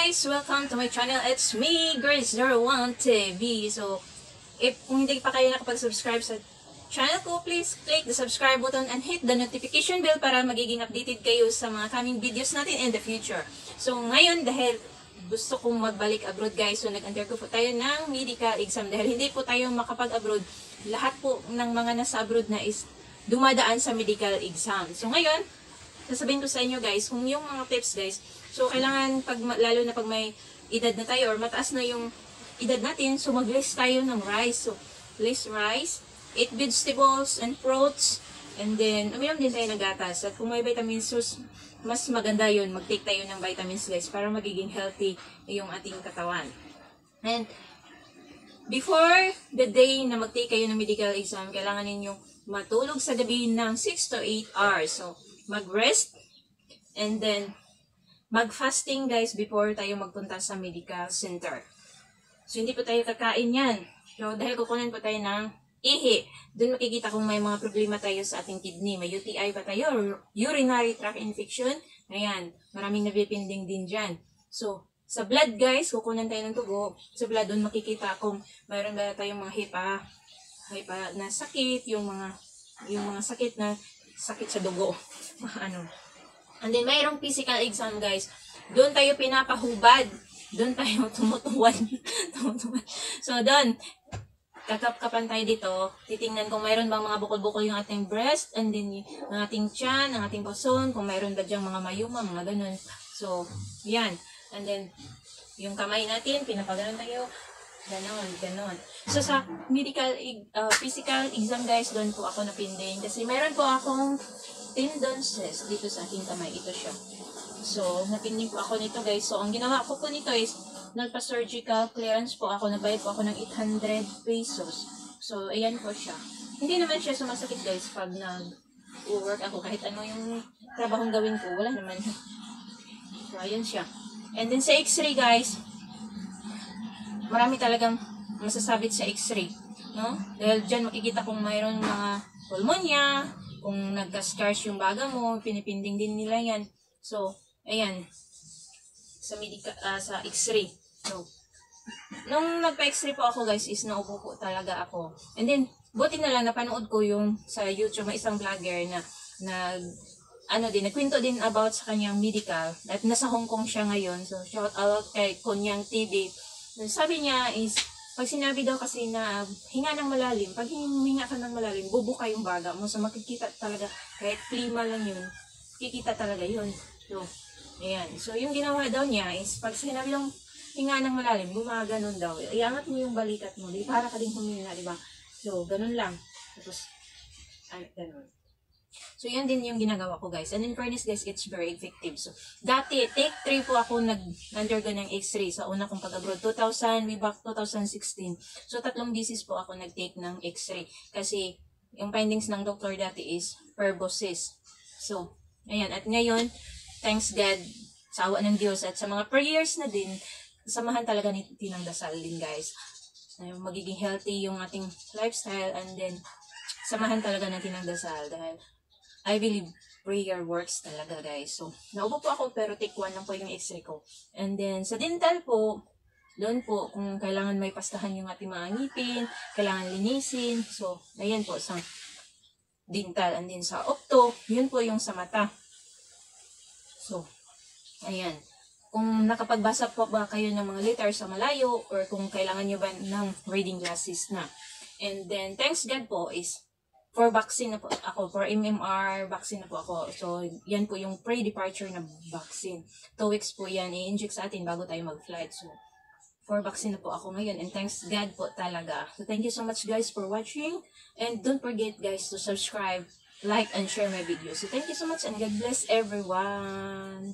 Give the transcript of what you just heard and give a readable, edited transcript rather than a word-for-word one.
guys! Welcome to my channel. It's me, Grace01 TV. So, kung hindi pa kayo nakapag-subscribe sa channel ko, please click the subscribe button and hit the notification bell para magiging updated kayo sa mga coming videos natin in the future. So, ngayon dahil gusto kong magbalik abroad guys, so nag-undergo po tayo ng medical exam. Dahil hindi po tayo makapag-abroad, lahat po ng mga nasa abroad na is dumadaan sa medical exam. So, ngayon, sasabihin ko sa inyo guys, kung yung mga tips guys, so kailangan lalo na pag may edad na tayo or mataas na yung edad natin, so mag-list tayo ng rice. So, list rice, eat vegetables and fruits, and then, uminom din tayo ng gatas. At kung may vitamins, so mas maganda yun, mag-take tayo ng vitamins guys, para magiging healthy yung ating katawan. And, before the day na mag-take kayo ng medical exam, kailangan ninyong matulog sa gabi ng 6 to 8 hours. So, mag-rest, and then, mag-fasting guys before tayo magpunta sa medical center. So, hindi po tayo kakain yan. So, dahil kukunan po tayo ng ihi. Doon makikita kung may mga problema tayo sa ating kidney. May UTI ba tayo? Or urinary tract infection? Ayan. Maraming nabipinding din dyan. So, sa blood guys, kukunan tayo ng tugo. Sa blood, doon makikita kung mayroon ba tayong mga hipa na sakit, yung mga sakit na sakit sa dugo. And then, mayroong physical exam, guys. Doon tayo pinapahubad. Doon tayo tumutuwan. So, doon, kakap-kapan tayo dito. Titingnan kung mayroon bang mga bukol-bukol yung ating breast, and then yung ating tiyan, ang ating puson, kung mayroon ba dyang mga mayuma, mga ganun. So, yan. And then, yung kamay natin, pinapaganon tayo. Ganon. So, sa physical exam, guys, doon po ako napinding. Kasi mayroon po akong tendons dito sa aking kamay. Ito siya. So, napinding po ako nito, guys. So, ang ginawa ko po nito is, nagpa-surgical clearance po ako. Nagbayad po ako ng 800 pesos. So, ayan po siya. Hindi naman siya sumasakit, guys, pag nag-work ako. Kahit ano yung trabahong gawin ko, wala naman. So, ayan siya. And then, sa x-ray, guys, marami talagang masasabit sa x-ray. No? Dahil dyan makikita kung mayroon mga pulmonya, kung nagka-scars yung baga mo, pinipinding din nila yan. So, ayan, sa x-ray. So, nung nagpa-x-ray po ako guys, is naupo po talaga ako. And then, buti na lang napanood ko yung sa YouTube, may isang vlogger na nagkwento din about sa kanyang medical. At nasa Hong Kong siya ngayon. So, shout out kay Konyang TV. Sabi niya is, pag sinabi daw kasi na hinga ng malalim, pag huminga ka ng malalim, bubuka yung baga mo. So, makikita talaga, kahit klima lang yun, makikita talaga yun. So, ayan. So, yung ginawa daw niya is, pag sinabi lang hinga ng malalim, gumaganon daw. Iangat mo yung balikat mo, di para ka din huminga, di ba? So, ganun lang. Tapos, ganun. So, yan din yung ginagawa ko, guys. And in fairness, guys, it's very effective. So, dati, take 3 po ako nag-undergo ng x-ray sa una kong pag-abroad. 2016. So, 3 beses po ako nag-take ng x-ray. Kasi, yung findings ng doctor dati is perbosis. So, ayan. At ngayon, thanks God, sa awa ng Diyos at sa mga prayers na din, samahan talaga ni Tinang Dasal din, guys. Magiging healthy yung ating lifestyle, and then, samahan talaga ng Tinang Dasal dahil I believe prayer works talaga, guys. So, naupo po ako pero take 1 lang po yung x-ray ko. And then, sa dental po, doon po, kung kailangan may pastahan yung ating mga ngipin, kailangan linisin. So, ayan po sa dental. And then sa opto, yun po yung sa mata. So, ayan. Kung nakapagbasa po ba kayo ng mga letters sa malayo, or kung kailangan nyo ba ng reading glasses na. And then, thanks God po is, for vaccine na po ako, for MMR vaccine na po ako. So, yan po yung pre-departure na vaccine. 2 weeks po yan, i-inject sa atin bago tayo mag-flight. So, for vaccine na po ako ngayon. And thanks God po talaga. So, thank you so much guys for watching. And don't forget guys to subscribe, like, and share my videos. So, thank you so much and God bless everyone.